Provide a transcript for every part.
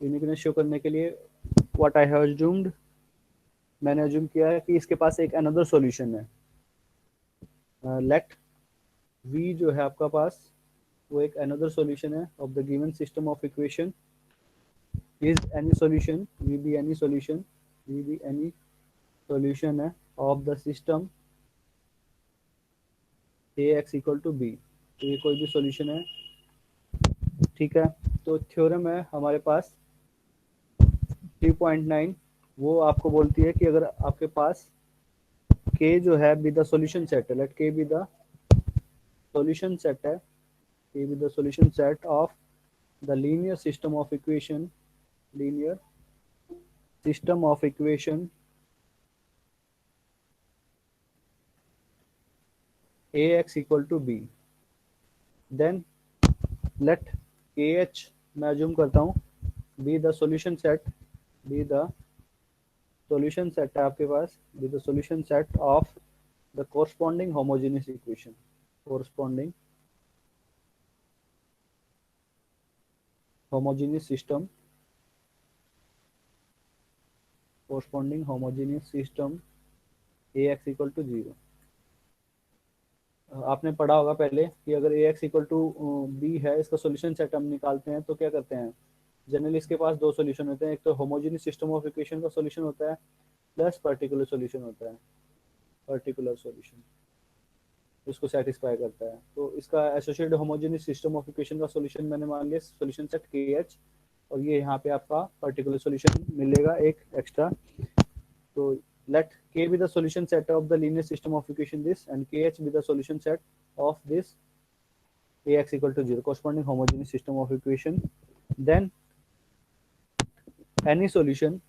Uniqueness show करने के लिए व्हाट आई हैव अज्यूम्ड, मैंने अज्यूम किया है कि इसके पास एक अनदर सॉल्यूशन है। लेट वी जो है आपका पास वो एक अनदर सॉल्यूशन है of the given system of equation is any solution, V be any solution, V be any solution है of the system A x equal to B. तो ये कोई भी सॉल्यूशन है, ठीक है। तो थ्योरम है हमारे पास 3.9, वो आपको बोलती है कि अगर आपके पास k जो है बी द सॉल्यूशन सेट है, let k be the solution set है, k be the solution set of the linear system of equation, linear system of equation ax equal to B, then let kh मैं अज्यूम करता हूँ be the solution set, be the solution set है आपके पास, be the solution set of the corresponding homogeneous equation, corresponding homogeneous system, corresponding homogeneous system ax equal to 0। आपने पढ़ा होगा पहले कि अगर ax इक्वल टू बी है, इसका सॉल्यूशन सेट हम निकालते हैं तो क्या करते हैं, जनरली इसके पास दो सॉल्यूशन होते हैं, एक तो होमोजेनियस सिस्टम ऑफ इक्वेशन का सॉल्यूशन होता है प्लस पर्टिकुलर सॉल्यूशन होता है, पर्टिकुलर सॉल्यूशन इसको सेटिस्फाई करता है। तो इसका associated homogeneous system of equation का सॉल्यूशन मैंने मान लिया सॉल्यूशन सेट kh, और ये यहाँ पे आपका पर्टिकुलर सॉल्यूशन मिलेगा एक एक्स्ट्रा। तो let k be the solution set of the linear system of equation this, and kh be the solution set of this ax equal to 0 corresponding homogeneous system of equation। then any solution,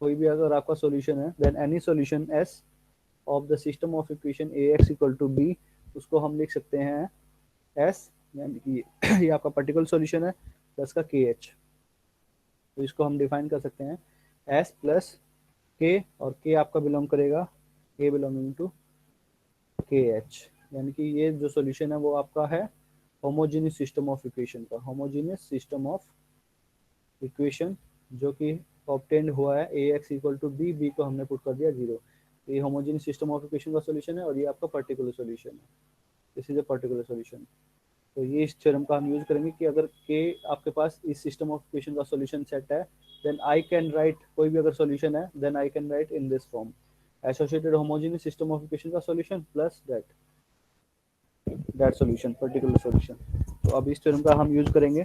कोई भी अगर आपका solution है, then any solution s of the system of equation ax equal to b, उसको हम लिख सकते हैं s, यानी कि ये आपका पर्टिकुलर सॉल्यूशन है प्लस का kh। तो इसको हम डिफाइन कर सकते हैं s प्लस k, और k आपका बिलोंग करेगा a बिलोंगिंग टू kh, यानी कि ये जो सॉल्यूशन है वो आपका है होमोजेनियस सिस्टम ऑफ इक्वेशन का, होमोजेनियस सिस्टम ऑफ इक्वेशन जो कि ऑब्टेन्ड हुआ है ax equal to b, b को हमने पुट कर दिया 0। ये होमोजेनियस सिस्टम ऑफ इक्वेशन का सॉल्यूशन है और ये आपका पर्टिकुलर सॉल्यूशन है, this is a particular solution. तो ये इस थ्योरम का हम यूज करेंगे कि अगर k आपके पास इस सिस्टम ऑफ इक्वेशन का सॉल्यूशन सेट है, देन आई कैन राइट, कोई भी अगर सॉल्यूशन है then I can write in this form associated homogeneous system of equation का solution plus that solution, particular solution. तो अब इस थ्योरम का हम यूज करेंगे।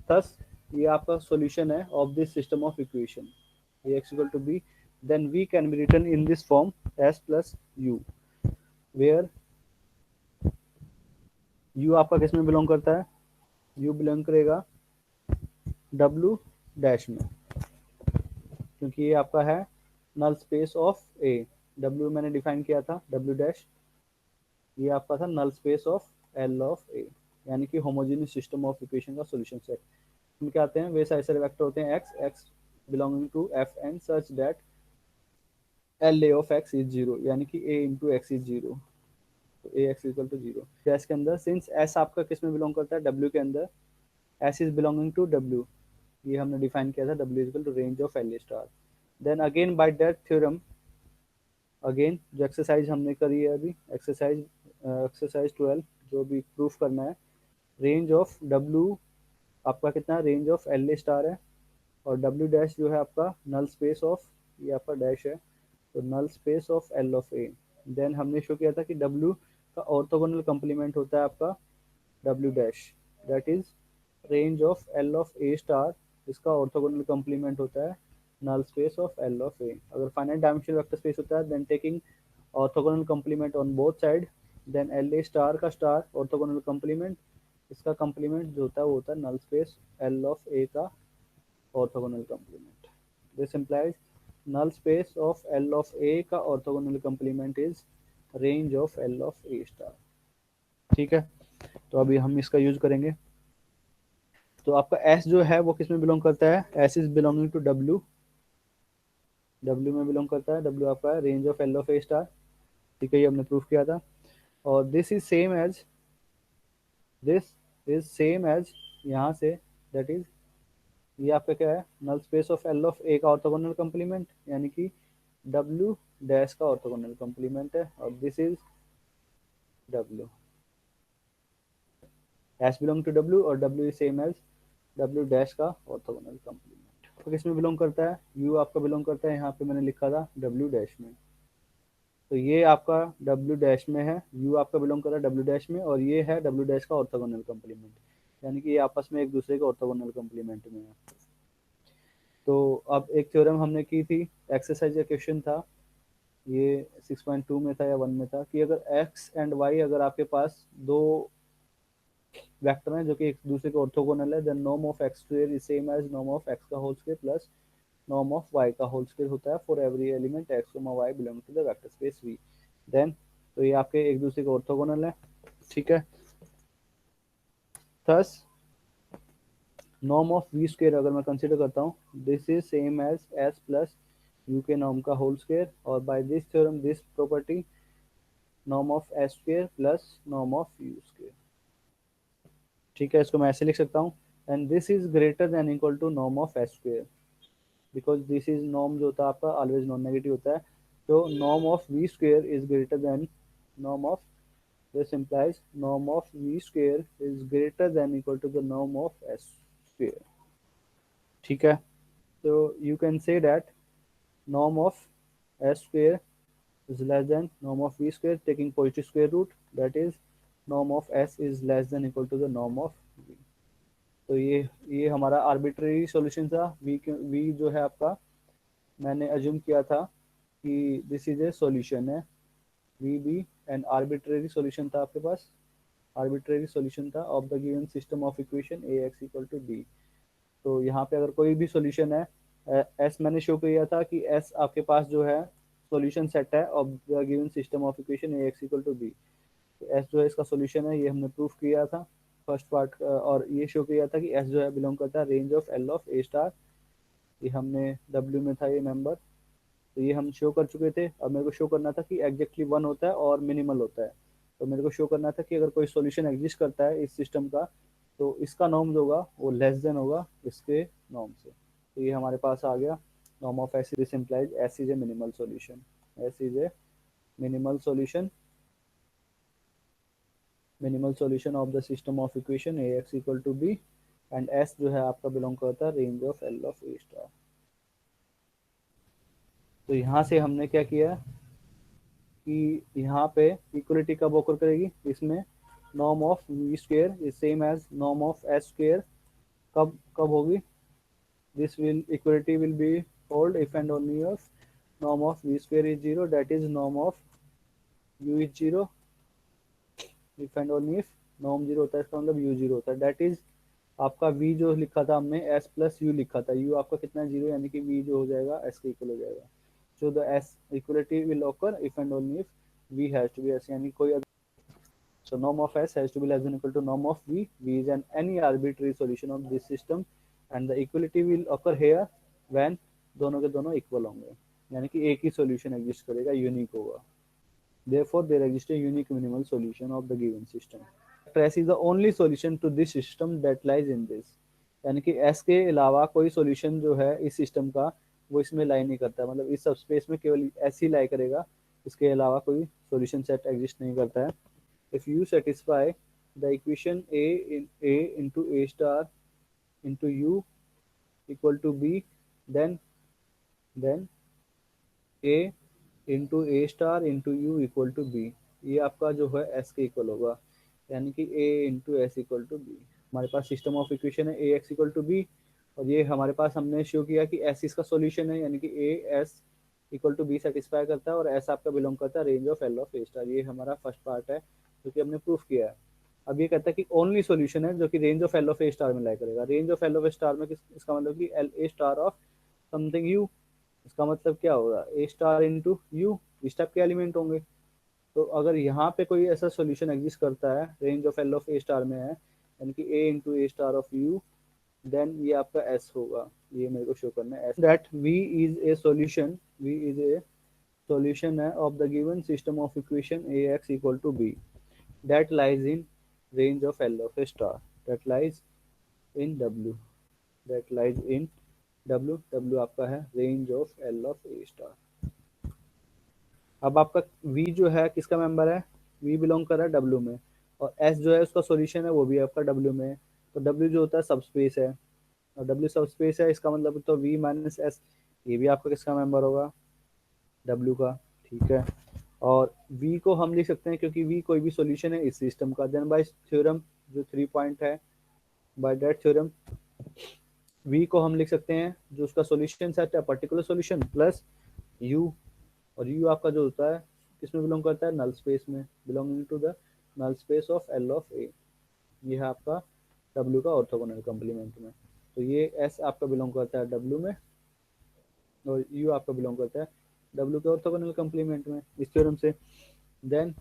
थस ये आपका सॉल्यूशन है of this system of equation ax equal to b, then v can be written in this form s plus u, where u आपका किस में बिलोंग करता है, u बिलोंग करेगा w डैश में, क्योंकि ये आपका है null space of a, w मैंने डिफाइन किया था w डैश, ये आपका था null space of l of a, यानी कि होमोजेनियस सिस्टम ऑफ इक्वेशन का सॉल्यूशन सेट। हम क्या आते हैं, वे सारे वेक्टर होते हैं x belonging to fn such that l a of x is 0, यानी कि a इंटू एक्स इज 0, तो a x equal to 0 dash के अंदर, सिंस s आपका किस में बिलोंग करता है, w के अंदर, s is belonging to w, ये हमने डिफाइन किया था w equal to range of l star. Then again by that theorem, again जो एक्सरसाइज हमने करी है अभी, एक्सरसाइज 12 जो भी प्रूफ करना है, रेंज ऑफ w आपका कितना, रेंज ऑफ एल स्टार है, और w डैश जो है आपका नल स्पेस ऑफ, ये आपका डैश है, तो null space of L of a. Then हमने शो किया था कि w का ऑर्थोगोनल कंप्लीमेंट होता है आपका w dash, that is range of L of A star, इसका ऑर्थोगोनल कंप्लीमेंट होता है null space of L of A. अगर फाइनाइट डायमेंशनल वेक्टर स्पेस होता है then taking orthogonal complement on both side, then L A star का star orthogonal complement, इसका complement जो होता है वो होता है null space L of A का orthogonal complement. This implies null space of L of A का orthogonal complement is range of L of A star, ठीक है। तो अभी हम इसका यूज करेंगे। तो आपका S जो है वो किस में बिलोंग करता है, S is belonging to W, W में बिलोंग करता है, W आपका range of L of A star, ठीक है, ये हमने प्रूफ किया था। और this is same as, this is same as यहाँ से, दैट इज ये आपका क्या है, null space of L of A का ऑर्थोगोनल कॉम्प्लीमेंट, यानी कि डब्ल्यू डैश का ऑर्थोगोनल कॉम्प्लीमेंट है, और this is W, S belong to W और W is same as W dash का ऑर्थोगोनल कॉम्प्लीमेंट। तो किस में बिलोंग करता है, यू आपका बिलोंग करता है, यहाँ पे मैंने लिखा था डब्ल्यू डैश में, तो ये आपका डब्ल्यू डैश में है, यू आपका बिलोंग कर रहा है डब्ल्यू डैश में, और ये है डब्ल्यू डैश का ऑर्थोगोनल कॉम्प्लीमेंट, यानी कि ये आपस में एक दूसरे के ऑर्थोगोनल कॉम्प्लीमेंट में है। तो अब एक थ्योरम हमने की थी, एक्सरसाइज का क्वेश्चन था, ये 6.2 में था या 1 में था, कि अगर x एंड y अगर आपके पास दो वेक्टर हैं जो कि एक दूसरे के ऑर्थोगोनल है, then norm of X square is same as norm of X का whole square plus norm of Y का होल स्क्वायर होता है for every element X Y belong to the vector space V, then तो ये आपके एक दूसरे के ऑर्थोगोनल है, ठीक है। Thus norm of v square अगर मैं कंसीडर करता हूँ, this is same as s plus u के नॉर्म का होल स्क्वायर, और by this theorem this property norm of s square plus norm of u square, ठीक है, इसको मैं ऐसे लिख सकता हूँ, and this is greater than equal to norm of s square, because this is norm जो होता है आपका ऑलवेज नॉन नेगेटिव होता है, तो norm of v square is greater than norm of, this implies norm of v square is greater than equal to the norm of s square, ठीक है। तो you can say that norm of s square is less than norm of v square taking positive square root, that is norm of s is less than equal to the norm of v। तो ये हमारा arbitrary solution था, v जो है आपका मैंने assume किया था कि दिस इज ए सॉल्यूशन है, v be an arbitrary solution था आपके पास, आर्बिट्रेरी सॉल्यूशन था of the given system of equation A x equal to B. तो यहाँ पे अगर कोई भी सॉल्यूशन है, एस मैंने शो किया था कि एस आपके पास जो है सॉल्यूशन सेट है of the given system of equation A x equal to B, तो एस जो है इसका सॉल्यूशन है, ये हमने प्रूफ किया था फर्स्ट पार्ट, और ये शो किया था कि एस जो है बिलोंग करता है range of L of A star, ये हमने डब्ल्यू में था ये मेंबर, तो ये हम शो कर चुके थे। अब मेरे को शो करना था कि एग्जैक्टली वन होता है और मिनिमल होता है, तो मेरे को शो करना था कि अगर कोई सॉल्यूशन एग्जिस्ट करता है इस सिस्टम का, तो इसका नॉर्म जो होगा वो लेस देन होगा इसके नॉर्म से, तो ये हमारे पास आ गया norm of s, this implies s is a minimal solution, s is a minimal solution, minimal solution of the system of equation A x equal to b, and s जो है आपका बिलोंग करता है range of L of A star. तो यहाँ से हमने क्या किया कि यहाँ पे इक्वलिटी कब ओकर करेगी, इसमें norm of v square is same as norm of s square, कब कब होगी, this will equality will be hold if and only if norm of v square is zero, that is norm of u is zero, if and only if norm zero होता है इसका मतलब you zero होता है, that is आपका v जो लिखा था हमने s प्लस यू लिखा था, u आपका कितना है जीरो, यानी कि v जो हो जाएगा s के इक्वल हो जाएगा, so the s equality will occur if and only if v has to be s, यानी कोई so norm of s has to be less than equal to norm of v, v is an any arbitrary solution of this system and the equality will occur here when दोनों के दोनों equal होंगे, यानी कि एक ही solution exist करेगा, unique होगा, therefore there exists a unique minimal solution of the given system, S is the only solution to this system that lies in this, यानी कि S के अलावा कोई सॉल्यूशन जो है इस सिस्टम का वो इसमें लाई नहीं करता, मतलब इस सब स्पेस में केवल S ही लाई करेगा, इसके अलावा कोई सॉल्यूशन सेट एग्जिस्ट नहीं करता है। If you satisfy the equation a into a star into u equal to b, then a into A star into you equal to b, ये आपका जो है एस के इक्वल होगा, यानी कि A into S equal to B, हमारे पास सिस्टम ऑफ इक्वेशन है A x equal to B, और ये हमारे पास हमने शो किया कि एस इसका सॉल्यूशन है, यानी कि a s equal to b satisfy करता है, और एस आपका बिलोंग करता है range of L of A star, ये हमारा फर्स्ट पार्ट है जो कि हमने प्रूफ किया है। अब ये कहता है कि ओनली सॉल्यूशन है जो कि range of L of A star में लाई करेगा, range of L of A star में इसका मतलब कि L A star of something you, इसका मतलब क्या होगा ए स्टार इंटू यू, इस टाइप के एलिमेंट होंगे, तो अगर यहाँ पे कोई ऐसा सॉल्यूशन एग्जिस्ट करता है range of L of A star में है, यानी कि A into A star of U, then ये आपका एस होगा, ये मेरे को शो करना है, that V is a solution, V is a solution है of the given system of equation A x equal to B that lies in range of L of A star, that lies in W, that lies in W, W आपका है range of L of A star. अब आपका we जो है किसका member है, we belong कर रहा है डब्ल्यू में, और एस जो है उसका सॉल्यूशन है वो भी आपका डब्ल्यू में है। तो डब्ल्यू जो होता है सबस्पेस है, और डब्ल्यू सबस्पेस है, इसका मतलब तो वी माइनस एस ये भी आपका किसका मेंबर होगा, डब्ल्यू का। ठीक है, और v को हम लिख सकते हैं क्योंकि v कोई भी सॉल्यूशन है इस सिस्टम का, देन बाय थ्योरम जो 3 पॉइंट है, बाय दैट थ्योरम v को हम लिख सकते हैं जो उसका सॉल्यूशन सेट है पर्टिकुलर सॉल्यूशन प्लस u, और u आपका जो होता है किसमें बिलोंग करता है, नल स्पेस में, belonging to the null space of L of A. ये है आपका w का ऑर्थोगोनल कॉम्प्लीमेंट में। तो ये s आपका बिलोंग करता है w में, और u आपका बिलोंग करता है w के ऑर्थोगोनल कॉम्प्लीमेंट में इस थ्योरम से। देन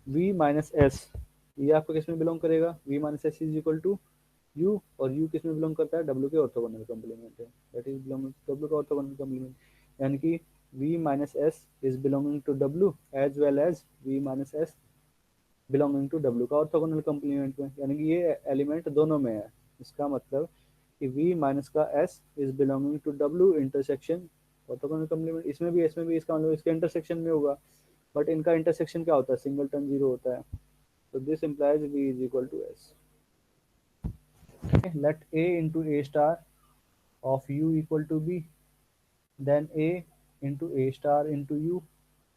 v माइनस एस, ये आपका किस में बिलोंग करेगा, v minus s is equal to u, और u किस में बिलोंग करता है, w के ऑर्थोगोनल कॉम्प्लीमेंट है, दैट इज बिलोंगिंग w का ऑर्थोगोनल कॉम्प्लीमेंट, यानी कि v minus s is belonging to w as well as v minus s belonging to w का ऑर्थोगोनल कॉम्प्लीमेंट में, यानी कि ये एलिमेंट दोनों में है। इसका मतलब कि v माइनस का s is belonging to w intersection orthogonal complement, इसमें भी इसका मतलब इसके इंटरसेक्शन में होगा, बट इनका इंटरसेक्शन क्या होता है, सिंगलटन जीरो होता है। So this implies V is equal to S. Okay, let A into A star of U equal to B. Then A into A star into U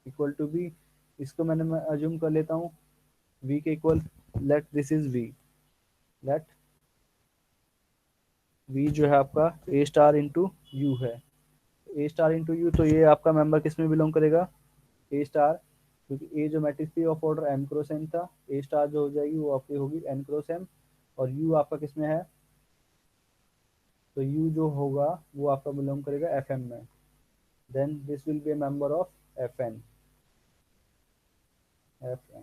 equal to B. इसको मैं assume कर लेता हूँ V के equal, let this is V, let V जो है आपका A star into U है, A star into U, तो ये आपका मेंबर किस में बिलोंग करेगा, A स्टार, क्योंकि A जो मैट्रिक्स थी of order m cross n था, A स्टार जो हो जाएगी वो आपकी होगी n क्रॉस m, और U आपका किस में है, तो U जो होगा वो आपका बिलोंग करेगा Fm में, then this will be a member of Fn, Fn।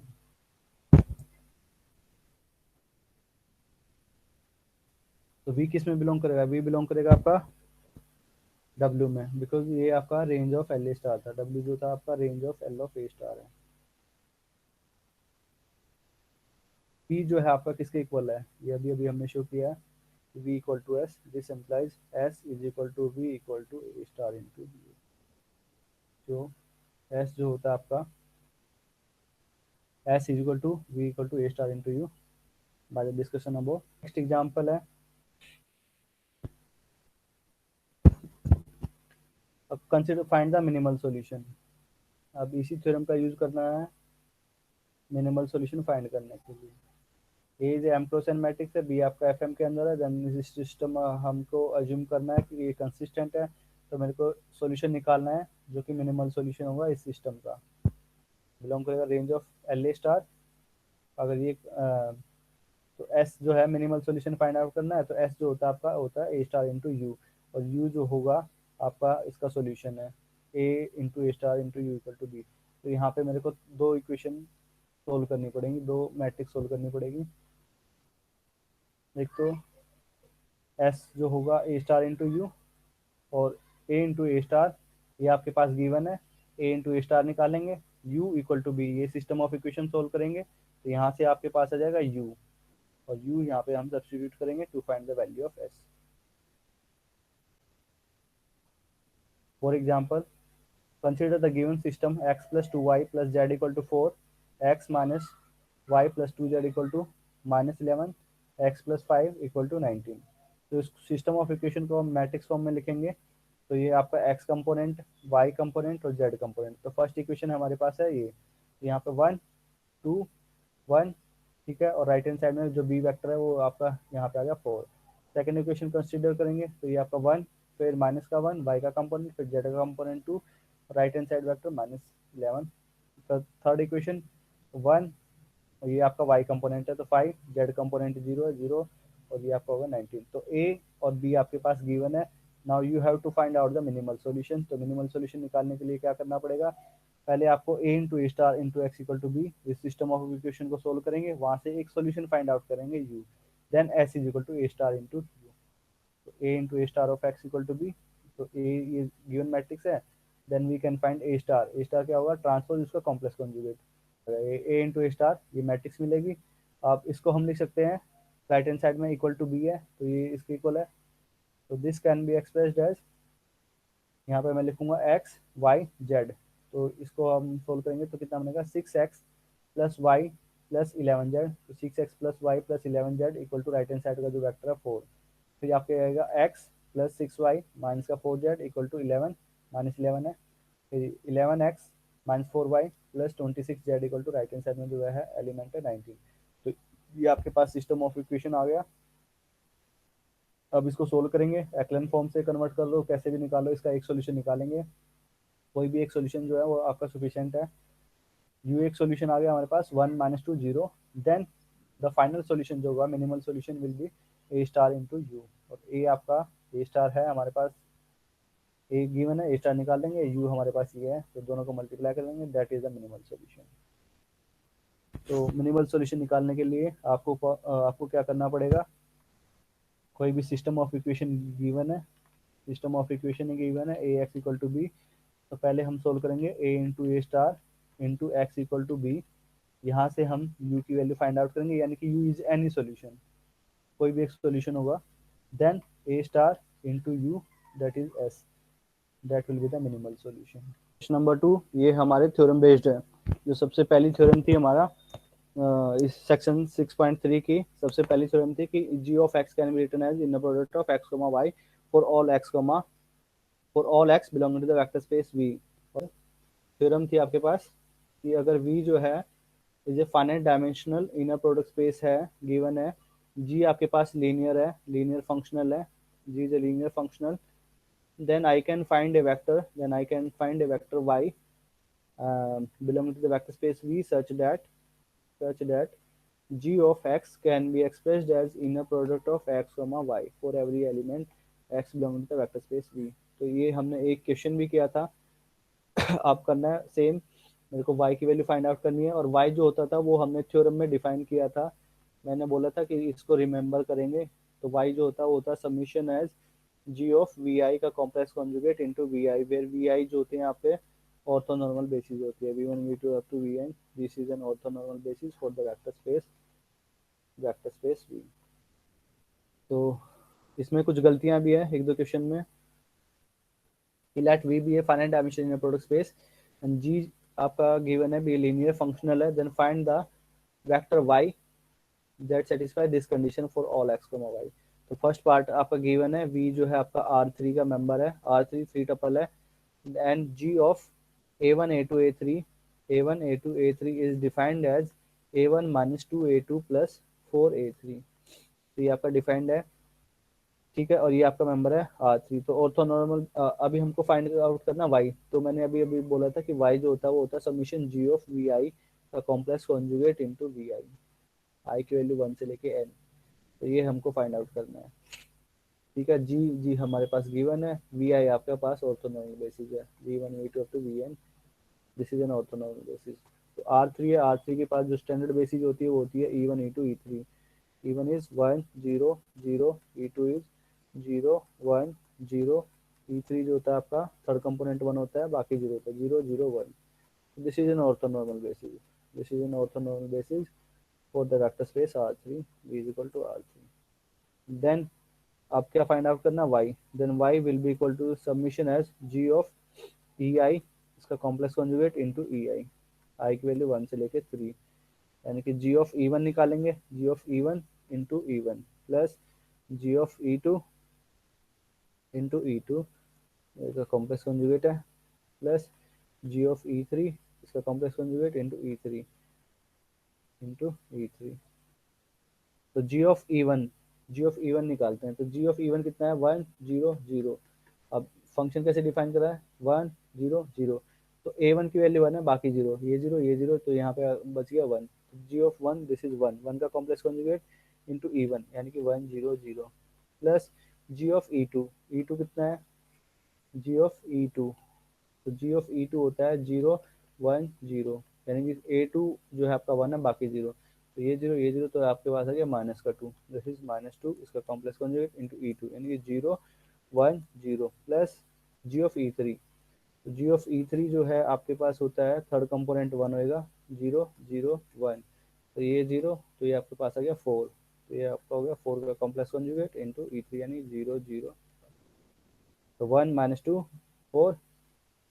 तो V किस में बिलोंग करेगा, V बिलोंग करेगा आपका W में, बिकॉज ये आपका range of L A star था, W जो था आपका range of L of A star है। P जो है आपका किसके इक्वल है, ये अभी अभी हमने शो किया है, V equal to S, this implies S is equal to V equal to A star into b, जो S जो होता है आपका S is equal to V equal to A star into U by the discussion above. Next example है, अब consider find the minimal solution। अब इसी theorem का यूज करना है मिनिमल सॉल्यूशन फाइंड करने के लिए। A m cross n matrix है, बी आपका एफ एम के अंदर है, देन सिस्टम हमको अज्यूम करना है कि ये कंसिस्टेंट है, तो मेरे को सॉल्यूशन निकालना है जो कि मिनिमल सॉल्यूशन होगा इस सिस्टम का, बिलोंग करेगा range of L A star. अगर ये तो एस जो है मिनिमल सॉल्यूशन फाइंड आउट करना है, तो एस जो होता है आपका होता है ए स्टार इंटू यू, और यू जो होगा आपका इसका सॉल्यूशन है A into A star into you equal to B. तो यहाँ पे मेरे को दो इक्वेशन सोल्व करनी पड़ेगी, दो मैट्रिक्स सोल्व करनी पड़ेगी। एक तो एस जो होगा ए स्टार इंटू यू, और ए इंटू ए स्टार ये आपके पास गिवन है, ए इंटू ए स्टार निकालेंगे, यू इक्वल टू बी, ये सिस्टम ऑफ इक्वेशन सोल्व करेंगे, तो यहाँ से आपके पास आ जाएगा यू, और u यहाँ पे हम सब्स्टिट्यूट करेंगे to find the value of s। For example consider the given system x plus 2y plus z equal to 4, x minus y plus 2z equal to minus 11, x plus 5 equal to 19। तो इस system of equation को हम matrix form में लिखेंगे, तो ये आपका x component, y component और z कंपोनेंट। तो फर्स्ट इक्वेशन हमारे पास है ये, यहाँ पे 1 2 1, ठीक है, और राइट हैंड साइड में जो बी वेक्टर है वो आपका यहाँ पे आ गया 4। सेकेंड इक्वेशन कंसिडर करेंगे तो ये आपका 1, फिर माइनस का 1 वाई का कंपोनेंट, फिर जेड का component 2, right hand side vector minus 11। Third equation 1, और ये आपका वाई कंपोनेंट है तो 5, जेड कंपोनेंट 0 है 0, और ये आपका होगा 19। तो ए और बी आपके पास गिवन है। Now you have to find out the minimal solution. तो मिनिमल सॉल्यूशन निकालने के लिए क्या करना पड़ेगा, पहले आपको A into A star into X equal to B, इस सिस्टम ऑफ इक्वेशन को सोल्व करेंगे, वहां से एक सॉल्यूशन फाइंड आउट करेंगे U, then S is equal to A star into U, तो A into A star of X equal to B, तो a ये गिवन मैट्रिक्स है, then we can find a star, a star क्या होगा transpose उसका complex conjugate, a into A star ये matrix मिलेगी। अब इसको हम लिख सकते हैं राइट हैंड साइड में इक्वल टू बी है, तो ये इसके इक्वल है, तो this can be expressed as, यहाँ पे मैं लिखूंगा एक्स वाई जेड। तो इसको हम सोल्व करेंगे तो कितना बनेगा 6x plus y plus 11z। तो 6x plus y plus 11z equal to right hand side का जो वेक्टर है 4। फिर आपके आएगा x प्लस 6y माइनस का 4z इक्वल टू 11 माइनस 11 है। फिर 11x minus 4y plus 26z equal to right hand side में जो है एलिमेंट है 19। तो ये आपके पास सिस्टम ऑफ इक्वेशन आ गया। अब इसको सोल्व करेंगे, एक्लन फॉर्म से कन्वर्ट कर लो, कैसे भी निकालो, इसका एक सोल्यूशन निकालेंगे। कोई भी एक सोल्यूशन जो है वो आपका सफिशिएंट है। यू एक सोल्यूशन आ गया हमारे पास 1 minus 2 0। Then the final solution जो होगा minimal solution will be a star into you. और ए आपका ए स्टार है हमारे पास, ए गिवन है, ए स्टार निकाल लेंगे, यू हमारे पास ये है, तो दोनों को मल्टीप्लाई कर लेंगे, that is the minimal solution. तो मिनिमल सोल्यूशन निकालने के लिए आपको क्या करना पड़ेगा, कोई भी सिस्टम ऑफ इक्वेशन गिवन है, सिस्टम ऑफ इक्वेशन गिवन है A x equal to B. तो पहले हम सोल्व करेंगे A into A star into X equal to B. यहाँ से हम u की वैल्यू फाइंड आउट करेंगे, यानी कि u इज एनी सॉल्यूशन, कोई भी एक सॉल्यूशन होगा। Then a star into u, that is s, that will be the minimal solution. Question number 2 ये हमारे थ्योरम बेस्ड है। जो सबसे पहली थ्योरम थी हमारा इस सेक्शन 6.3 की सबसे पहली थ्योरम थी कि g of x can be written as in the product of x, y for all x belonging to the vector space v। Theorem थी आपके पास कि अगर v जो है is a finite dimensional inner product space है, given है, g आपके पास लीनियर है, लीनियर फंक्शनल है, g is a linear functional, then I can find a vector, y belonging to the vector space V such that g of x can be expressed as inner product of x comma y for every element x belonging to the vector space V। तो ये हमने एक question भी किया था। आप करना है सेम, मेरे को y की वैल्यू फाइंड आउट करनी है, और y जो होता था वो हमने थ्योरम में डिफाइन किया था। मैंने बोला था कि इसको रिमेंबर करेंगे। तो y जो होता है वो होता है summation as g of vi का complex conjugate into vi, where vi जो होते हैं यहाँ पे ऑर्थोनॉर्मल बेसिस होती है, v1 v2 up to vn, this is an orthonormal basis for the vector space v। तो इसमें कुछ गलतियां भी है एक दो क्वेश्चन में। let v be a finite dimension in a product space and g आपका गिवन है बी लीनियर फंक्शनल है, then find the vector y that satisfy this condition for all x, y। तो फर्स्ट पार्ट आपका given है, v जो है आपका R3 का मेंबर है, R3 थ्री टपल है, and g of a1 a2 a3 a1 a2 a3 is defined as a1 minus 2 a2 plus 4 a3। तो ये आपका डिफाइंड है, ठीक है, और ये आपका मेंबर है R3। तो ऑर्थोनॉर्मल अभी हमको फाइंड आउट करना y। तो मैंने अभी अभी बोला था कि y जो होता है वो होता है समीशन g ऑफ vi का complex conjugate into vi, i की वैल्यू 1 से लेके n। तो ये हमको फाइंड आउट करना है, ठीक है। जी हमारे पास गिवन है, vi आपके पास ऑर्थोनॉर्मल बेसिस है, v1 v2 up to vn, this is an orthonormal basis. तो R3 है, R3 के पास जो स्टैंडर्ड बेसिस होती है वो होती है e1 e2 e3। e1 is 1 0 0, e2 is 0 1 0, e3 जो होता है आपका थर्ड कंपोनेंट 1 होता है, बाकी 0 होता है, 0 0 1। This is an orthonormal basis, this is an orthonormal basis for the vector space R3 v is equal to R3। Then आप क्या फाइंड आउट करना y, then y will be equal to submission as g of ei इसका complex conjugate into ei, i की value 1 से लेके 3, यानी कि g of e1 निकालेंगे, g of e1 into e1 plus g of e2 into e2 इसका complex conjugate है, plus g of e3 इसका कॉम्प्लेक्स कॉन्जुगेट इंटू e3। तो जी ऑफ ई वन निकालते हैं। तो जी ऑफ ई वन कितना है 1 0 0। अब फंक्शन कैसे डिफाइन करा है 1 0 0। तो ए वन की वैल्यू 1 है, बाकी 0, ये 0, तो यहाँ पे बच गया 1। जी ऑफ 1 दिस इज 1, 1 का complex conjugate into e one, यानी कि 1 0 0 plus g of e two कितना है जी ऑफ ई टू। तो जी ऑफ ई टू होता है 0 1 0, यानी कि ए टू जो है आपका 1 है, बाकी 0। तो ये 0 तो आपके पास आ गया माइनस का 2, दिस इज माइनस 2 इसका complex conjugate into e two, यानी कि 0 1 0 plus g of e three. तो जी ऑफ ई थ्री जो है आपके पास होता है थर्ड कंपोनेंट 1 होएगा, 0 0 1। तो ये 0, तो ये आपके पास आ गया 4। तो ये आपका हो गया 4 का कॉम्प्लेक्स कॉन्जुगेट इनटू ई थ्री, यानी 0 0 तो 1 माइनस 2 4,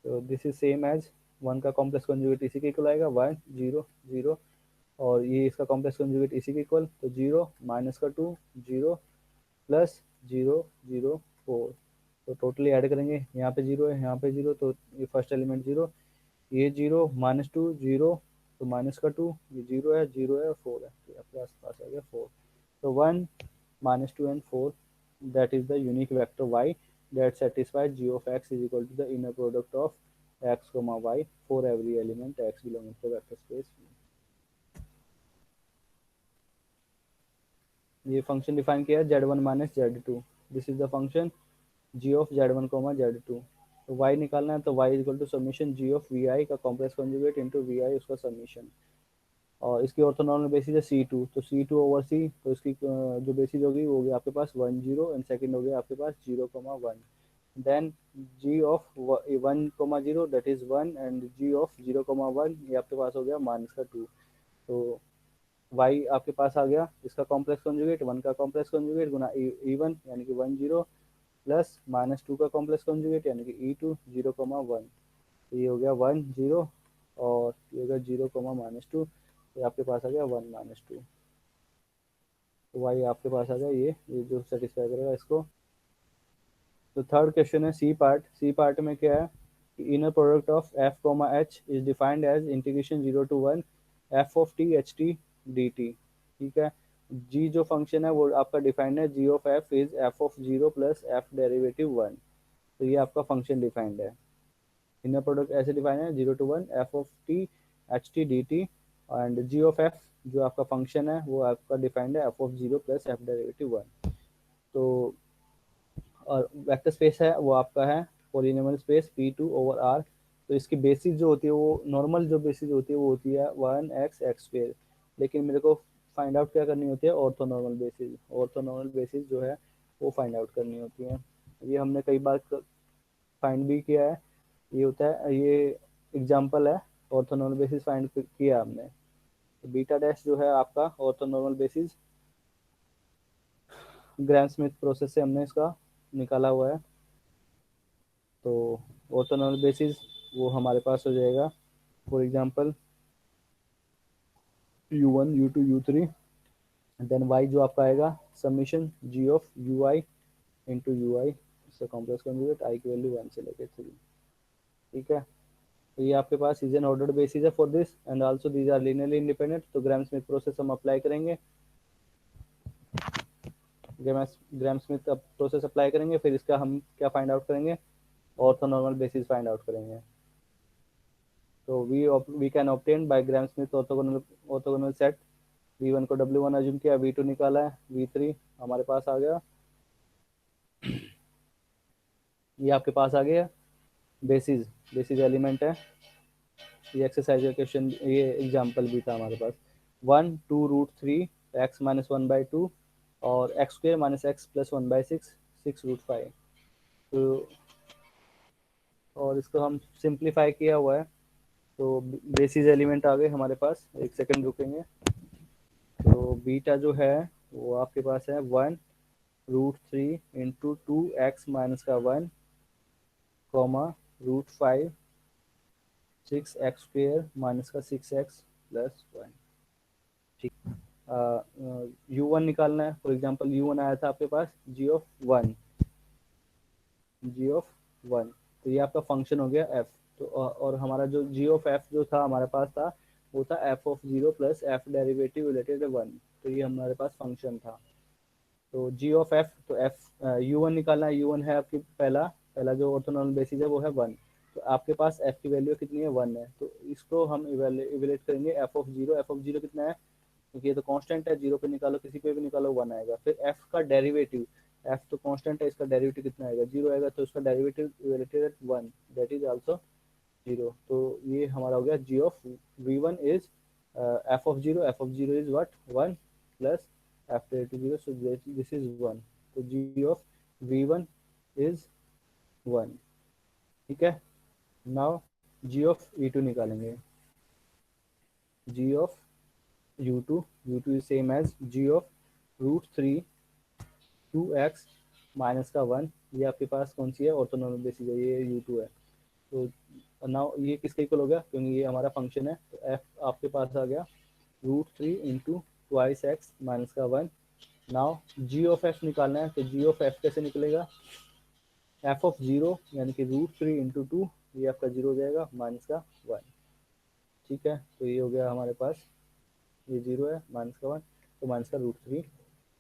तो दिस इज सेम एज 1 का कॉम्प्लेक्स कॉन्जुगेट इसी के इक्वल आएगा 1 0 0, और ये इसका कॉम्प्लेक्स कॉन्जुगेट इसी के इक्वल, तो 0 माइनस का 2 0 प्लस 0 0 4, तो टोटली ऐड करेंगे, यहाँ पे 0 है यहाँ पे 0, तो ये फर्स्ट एलिमेंट 0, ये 0 माइनस 2 0, तो माइनस का 2, ये 0 है और 4 है, तो आपके पास आ गया 4, तो 1 minus 2 and 4, that is the unique vector y that satisfies g of x is equal to the inner product of x comma y for every element x belonging to the vector space. ये function define किया है z1 minus z2, this is the function g of z1 comma z2, तो y निकालना है, तो y is equal to summation g of vi का complex conjugate into vi उसका summation, और इसकी ऑर्थोनॉर्मल बेसिस है C2, तो C2 ओवर C, तो इसकी जो बेसिस होगी वो होगी आपके पास 1 0 एंड सेकंड हो गया आपके पास 0,1, then g of 1,0 that is 1 and g of 0,1 ये आपके पास हो गया माइनस का 2, तो y आपके पास आ गया इसका कॉम्प्लेक्स कॉन्जुगेट 1 का कॉम्प्लेक्स कॉन्जुगेट गुना E1 यानी कि 1 0 प्लस माइनस 2 का कॉम्प्लेक्स कॉन्जुगेट यानी कि E2 0,1, तो ये हो गया 1 0, और ये हो गया 0, माइनस 2, तो आपके पास आ गया 1 माइनस 2, तो वाई आपके पास आ गया ये जो सेटिस्फाई करेगा इसको। तो थर्ड क्वेश्चन है सी पार्ट में क्या है कि inner product of f comma h is defined as integration 0 to 1 F of T H T D t, ठीक है। जी जो फंक्शन है वो आपका डिफाइंड है G of F is F of 0 plus F derivative 1, तो ये आपका फंक्शन डिफाइंड है। इनर प्रोडक्ट ऐसे डिफाइन है 0 to 1 F of T H T D T, and G of F जो आपका फंक्शन है वो आपका डिफाइंड है F of 0 plus F derivative 1, तो और वेक्टर स्पेस है वो आपका है polynomial space P2 over R, तो इसकी बेसिस जो होती है वो नॉर्मल जो बेसिस होती है वो होती है 1x लेकिन मेरे को फाइंड आउट क्या करनी होती है ऑर्थोनॉर्मल बेसिस जो है वो फाइंड आउट करनी होती है। ये हमने कई बार फाइंड भी किया है, ये होता है ये एग्जांपल है ऑर्थोनॉर्मल बेसिस फाइंड किया हमने, तो बीटा डैश जो है आपका ऑर्थोनॉर्मल बेसिस ग्राम स्मिथ प्रोसेस से हमने इसका निकाला हुआ है, तो ऑर्थोनॉर्मल बेसिस वो हमारे पास हो जाएगा for example u1 u2 u3, then y जो आपका आएगा summation g of ui into ui, इसका कॉम्प्लेक्स कॉन्जुगेट i की वैल्यू 1 से लेके 3, ठीक है। तो ये आपके पास इज एन ऑर्डर्ड बेसिस है for this and also these are linearly independent, तो ग्राम स्मिथ प्रोसेस हम अप्लाई करेंगे, ग्राम स्मिथ प्रोसेस अप्लाई करेंगे, फिर इसका हम क्या फाइंड आउट करेंगे ऑर्थोनॉर्मल बेसिस फाइंड आउट करेंगे। तो we can obtain by Gram Schmidt orthogonal set, v1 को w1 अज्यूम किया, v2 निकाला है, v3 हमारे पास आ गया, ये आपके पास आ गया बेसिस एलिमेंट है, ये एक्सरसाइज का क्वेश्चन ये एग्जांपल भी था हमारे पास 1 2 रूट 3 एक्स माइनस 1/2 और x square minus x plus 1/6 6 root 5, तो और इसको हम सिंप्लीफाई किया हुआ है, तो बेसिस एलिमेंट आ गए हमारे पास, एक सेकंड रुकेंगे, तो बीटा जो है वो आपके पास है 1 रूट 3 इंटू 2x माइनस का 1 comma root 5 6x square minus का 6x प्लस 1, ठीक। u1 निकालना है, फॉर एग्जांपल u1 आया था आपके पास g ऑफ 1, तो ये आपका फंक्शन हो गया f, तो और हमारा जो g ऑफ f जो था हमारे पास था वो था f of 0 plus f derivative related 1, तो ये हमारे पास फंक्शन था। तो g ऑफ f, तो f u1 निकालना है, u1 है आपकी पहला जो ऑर्थोनॉर्मल बेसिस है वो है 1, तो आपके पास f की वैल्यू कितनी है 1 है, तो इसको हम इवेलुएट करेंगे एफ ऑफ जीरो कितना है, क्योंकि ये तो कांस्टेंट है, जीरो पे निकालो किसी पे भी निकालो 1 आएगा, फिर f का डेरिवेटिव, f तो कांस्टेंट है, इसका डेरिवेटिव कितना आएगा 0 आएगा, तो इसका derivative evaluated at 1 that is also 0, तो ये हमारा हो गया g of v1 is F of zero is what 1 plus f derivative 0, so this is 1, तो g ऑफ v1 इज 1, ठीक है। नाउ g ऑफ e2 निकालेंगे, g ऑफ u2 is same as g of root 3 2x minus का 1 ये आपके पास कौन सी है, ऑर्थोनॉर्मल बेसिस है, ये u2 है। तो नाउ ये किसके इक्वल हो गया, क्योंकि ये हमारा फंक्शन है, तो f आपके पास आ गया √3 इंटू ट्वाइस एक्स माइनस का 1। नाउ g ऑफ f निकालना है, तो g ऑफ f कैसे निकलेगा, f ऑफ 0 यानी कि √3 इंटू 2, ये आपका 0 हो जाएगा माइनस का 1। ठीक है, तो ये हो गया हमारे पास, ये 0 है माइनस का 1, तो माइनस का √3।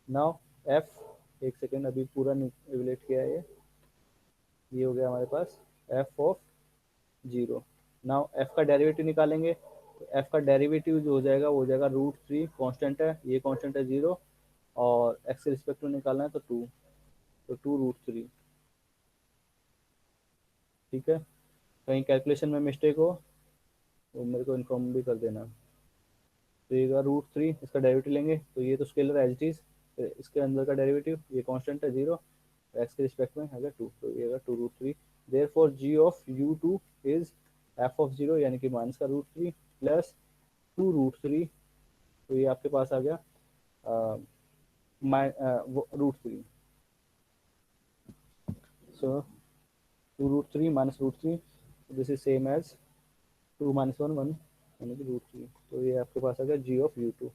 नाउ f, एक सेकेंड अभी पूरा इवेलेट किया है, ये हो गया हमारे पास f ऑफ 0। नाउ f का डेरिवेटिव निकालेंगे, तो f का डेरिवेटिव जो हो जाएगा वो हो जाएगा √3, कांस्टेंट है, ये कांस्टेंट है 0, और x के रिस्पेक्ट में निकालना है तो 2, तो 2√3। ठीक है, कहीं कैलकुलेशन में मिस्टेक हो तो मेरे को इन्फॉर्म भी कर देना। तो ये √3, इसका डेरिवेटिव लेंगे, तो ये तो स्केलर एज इट इज, इसके अंदर का डेरिवेटिव ये कांस्टेंट है 0, एक्स के रिस्पेक्ट में अगर 2, तो ये 2√3। देयरफॉर g ऑफ u2 इज f ऑफ 0 यानी कि माइनस का √3 प्लस 2√3, तो ये आपके पास आ गया √3। So 2√3 minus √3, this is same as 2 minus 1 1 यानी कि √3, तो ये आपके पास आ गया g ऑफ u2,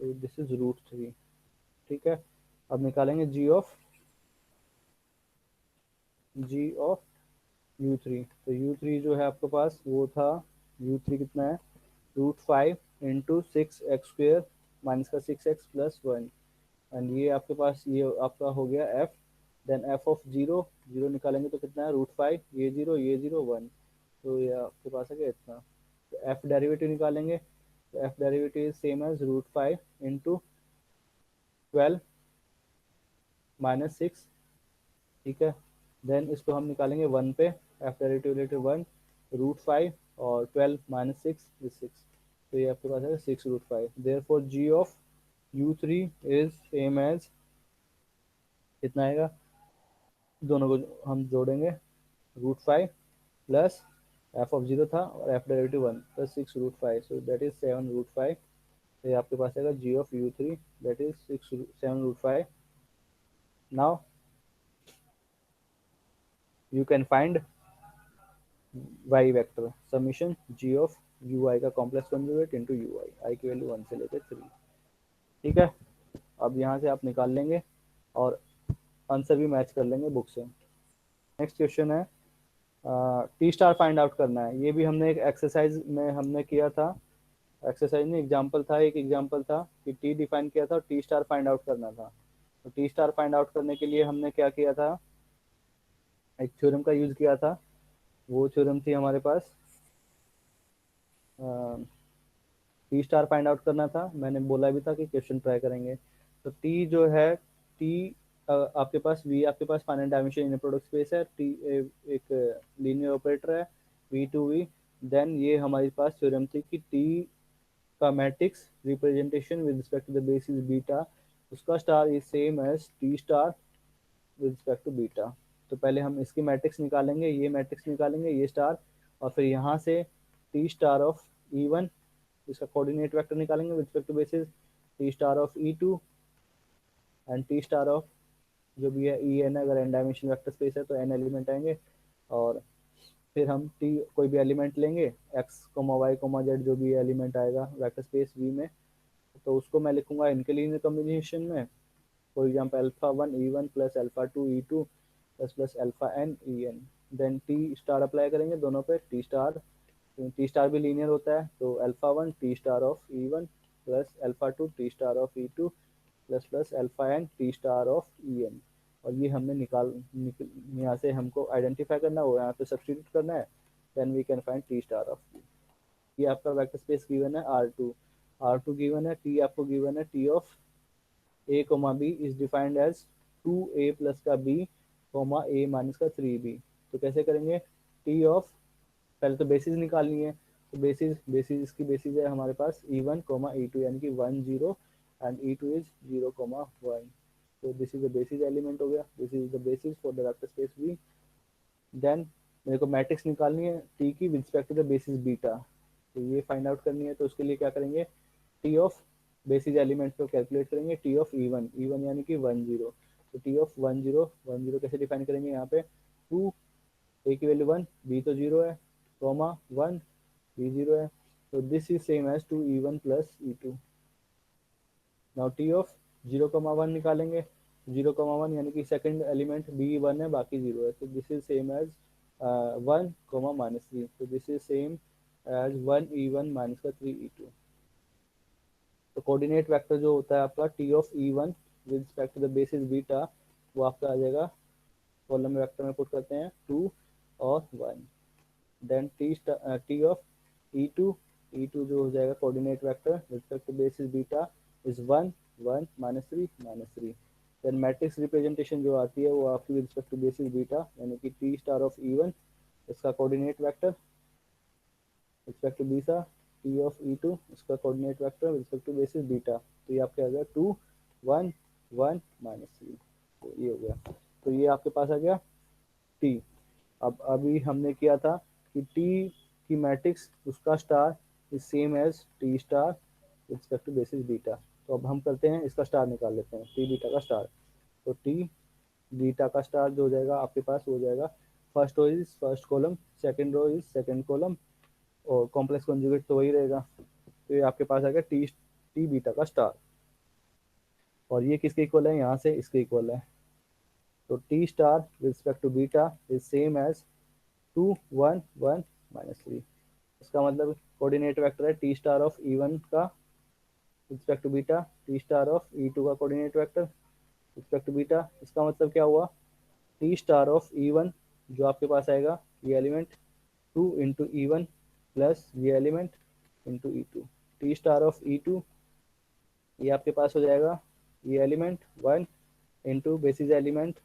तो दिस इज √3। ठीक है, अब निकालेंगे g ऑफ u3, तो u3 जो है आपके पास वो था, u3 कितना है, √5 इंटू 6x² माइनस का 6x प्लस 1, एंड ये आपके पास ये आपका हो गया f। देन f ऑफ 0, 0 निकालेंगे तो कितना है √5, ये 0 ये 0 1, तो ये आपके पास है क्या इतना। तो f डेरिवेटिव निकालेंगे, तो f derivative is same as √5 into 12 minus 6। ठीक है, देन इसको हम निकालेंगे 1 पे, f डेरिवेटिव रिलेटेड 1, √5 और 12 माइनस 6 इज 6, तो ये आपके पास है 6√5। Therefore g of u3 is same as, कितना आएगा, दोनों को हम जोड़ेंगे, √5 प्लस f ऑफ 0 था और f derivative 1 plus 6√5, so that is 7√5। तो ये आपके पास आएगा g of u3 that is 7√5। Now you can find y vector summation g of ui का complex conjugate into ui, i की वैल्यू 1 से लेकर 3। ठीक है, अब यहाँ से आप निकाल लेंगे और आंसर भी मैच कर लेंगे बुक से। नेक्स्ट क्वेश्चन है, टी स्टार फाइंड आउट करना है, ये भी हमने एक एक्सरसाइज में हमने किया था, एक्सरसाइज में एग्जांपल था, एक एग्जांपल था कि टी डिफाइन किया था और टी स्टार फाइंड आउट करना था। तो टी स्टार फाइंड आउट करने के लिए हमने क्या किया था, एक थ्योरम का यूज किया था, वो थ्योरम थी हमारे पास, टी स्टार फाइंड आउट करना था, मैंने बोला भी था कि क्वेश्चन ट्राई करेंगे। तो टी जो है, टी आपके पास वी आपके पास finite dimension in product space है, टी एक लीनियर ऑपरेटर है v2v। देन ये हमारे पास थ्योरम थी कि टी का matrix representation with respect to the basis beta, उसका star is same as T star with respect to beta. तो पहले हम इसकी मैट्रिक्स निकालेंगे, ये मैट्रिक्स निकालेंगे, ये स्टार, और फिर यहाँ से टी स्टार ऑफ E1, इसका कोऑर्डिनेट वेक्टर निकालेंगे with respect to basis, T star of E2 and T star of जो भी है En, अगर n डायमेंशन वेक्टर स्पेस है तो n एलिमेंट आएंगे, और फिर हम टी कोई भी एलिमेंट लेंगे, x, y, z जो भी एलिमेंट आएगा वेक्टर स्पेस V में, तो उसको मैं लिखूंगा इनके लीनियर कॉम्बिनेशन में, for example alpha 1 E1 plus alpha 2 E2 plus plus alpha n En। Then T star apply करेंगे दोनों पे, टी स्टार भी लीनियर होता है, तो alpha 1 T star of E1 plus alpha 2 T star of E2 plus plus alpha n T star of En। और ये हमने यहाँ से हमको आइडेंटिफाई करना है, वो यहाँ पे सब्सटीट्यूट करना है, then we can find T star of. ये आपका वेक्टर स्पेस गिवन है R2 गिवन है, टी आपको गिवन है, T of a comma b is defined as 2a plus का b कॉमा a माइनस का 3b। तो कैसे करेंगे, टी ऑफ, पहले तो बेसिस निकालनी है, तो बेसिस इसकी बेसिस है हमारे पास E1 E2 यानी कि 1 0 एंड E2 इज 0 1। तो this is the basis element हो गया, this is the basis for the vector space V। Then मेरे को मैट्रिक्स निकालनी है टी की with respect to the basis beta, तो ये फाइंड आउट करनी है, तो उसके लिए क्या करेंगे, टी ऑफ बेसिस एलिमेंट को कैलकुलेट करेंगे, टी ऑफ E1 यानी कि 1 0, तो टी ऑफ 1 0 कैसे डिफाइन करेंगे यहाँ पे, 2 ए की वैल्यू 1, बी तो 0 है, कॉमा 1, बी 0 है, तो this is same as 2e1 plus e2। Now T of 0,1 निकालेंगे, 0,1 यानी कि सेकंड एलिमेंट बी 1 है बाकी 0 है, तो दिस इज सेम एज 1,-3, तो this is same as 1e1 minus का 3e2। तो कोऑर्डिनेट वेक्टर जो होता है आपका T of e1 with respect to the basis beta, वो आपका आ जाएगा, कॉलम वेक्टर में पुट करते हैं 2 और 1। देन टी ऑफ e2 जो हो जाएगा coordinate vector with respect to basis beta is 1 1 -3 then matrix representation जो आती है वो आपकी with respect to basis beta, यानी कि टी स्टार ऑफ e1 इसका coordinate vector respect to beta, T of e2 इसका coordinate vector with respect to basis beta, तो ये आपके आ गया 2 1 1 -3, तो ये हो गया। तो ये आपके पास आ गया टी। अब अभी हमने किया था कि टी की मैट्रिक्स उसका star is same as T star with respect to basis beta. तो अब हम करते हैं इसका स्टार निकाल लेते हैं, टी बीटा का स्टार। तो टी बीटा का स्टार जो हो जाएगा आपके पास हो जाएगा, first row is first column, second row is second column, और कॉम्प्लेक्स कॉन्जुगेट तो वही रहेगा। तो ये आपके पास आ गया टी बीटा का स्टार, और ये किसके इक्वल है, यहाँ से इसके इक्वल है। तो T star with respect to beta is same as 2 1 1 -3। इसका मतलब कोऑर्डिनेट वेक्टर है टी स्टार ऑफ e1 का with respect to beta, T star of e2 का coordinate vector with respect to beta. इसका मतलब क्या हुआ, टी स्टार ऑफ e1 जो आपके पास आएगा ये एलिमेंट 2 इंटू e1 प्लस ये element into e2, T star of e2 ये आपके पास हो जाएगा ये element 1 into basis element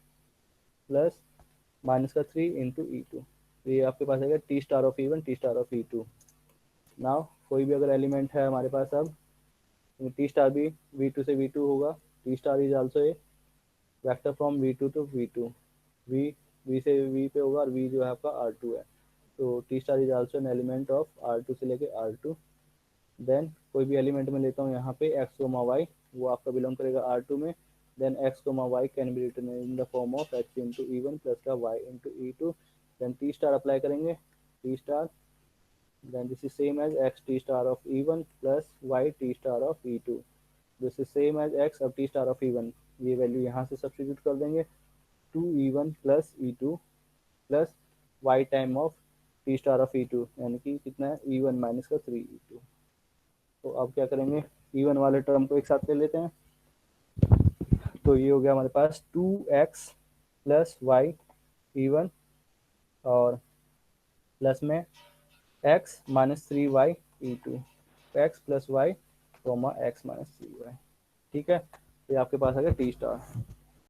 plus minus का 3 इंटू e2, तो ये आपके पास आएगा T star of e1 T star of e2। Now कोई भी अगर एलिमेंट है हमारे पास, अब टी स्टार भी v2 से v2 होगा, T star is also a vector from v2 to v2, v से v पे होगा और v जो है आपका r2 है, तो T star is also an element of r2 से लेके r2। देन कोई भी एलिमेंट में लेता हूँ यहाँ पे x, y, वो आपका बिलोंग करेगा r2 में, then x, y can be written in the form of x into e1 plus का y into e2, then t star apply करेंगे, t star, then this is same as x t star of e1 plus y t star of e2, this is same as x अब t star of e1, ये value यहाँ से substitute कर देंगे, 2e1 plus e2 plus y time of t star of e2, यानी कि कितना है e1 माइनस का 3e2। तो अब क्या करेंगे, e1 वाले टर्म को एक साथ ले लेते हैं, तो ये हो गया हमारे पास 2x प्लस वाई e1 और प्लस में x minus 3y e2, x plus y comma x minus 3y, ठीक है। तो ये आपके पास आ गया टी स्टार।